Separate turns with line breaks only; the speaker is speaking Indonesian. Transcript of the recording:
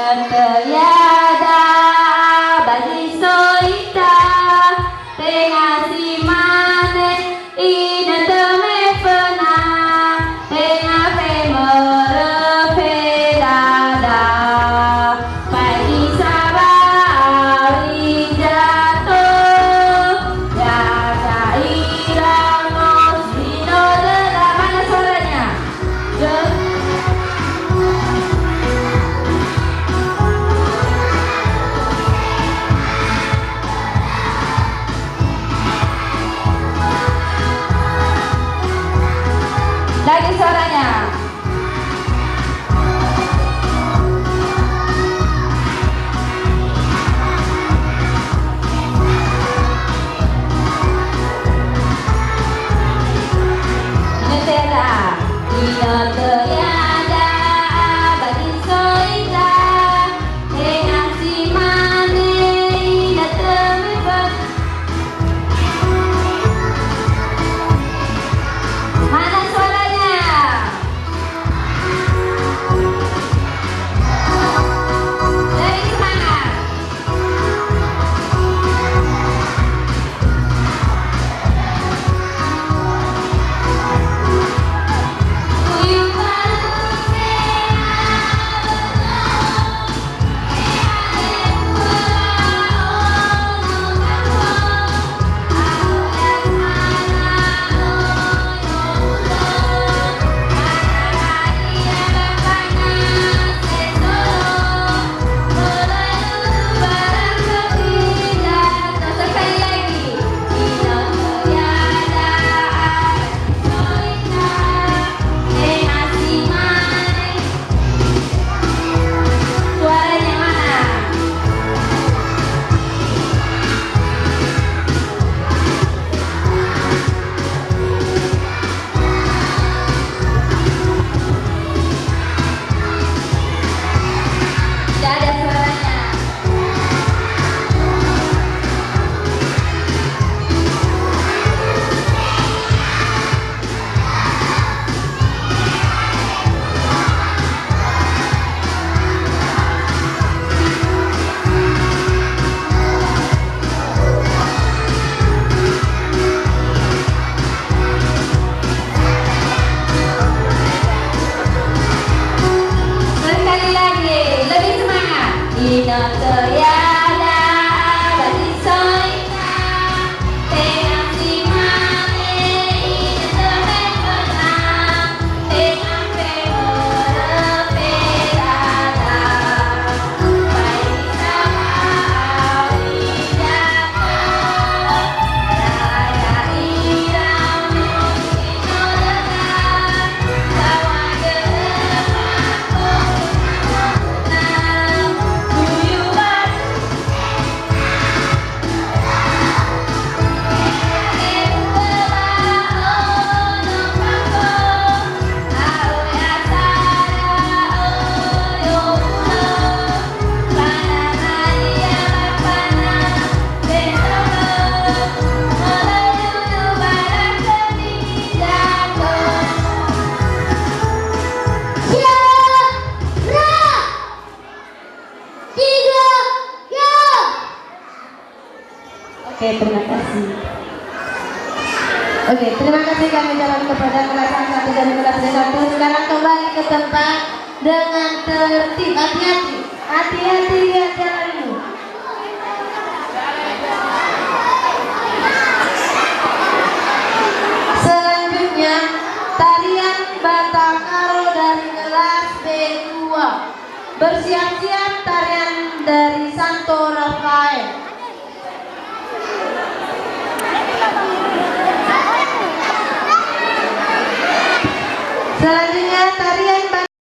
tiada bagi soita tengah si mane ina teme pena tengah femere pedada pagi sabari jatuh ya kairamos dino dela. Mana suaranya? Lagi suaranya. Ina tiada, ina tiada bagi soita tengah si mane ina teme pena. Mana suaranya? Lebih semangat. Sekali lagi. Ina tiada soita tengah si mane. Suaranya mana? Tidak ada suaranya. Sekali lagi, lebih semangat. Ina tiada bagi soita tengah si mane ina teme pena tengah femere pedada pagi sabari jatuh raya iramos dino dengar tawa Oke, terima kasih. Oke, terima kasih kami ucapkan kepada kelas 1 dan kelas 1. Sekarang kembali ke tempat dengan tertib. Hati-hati, hati-hati lihat jalanmu. Selanjutnya tarian Batakaro dari kelas B2. Bersiap-siap tarian dari Santo Rafael.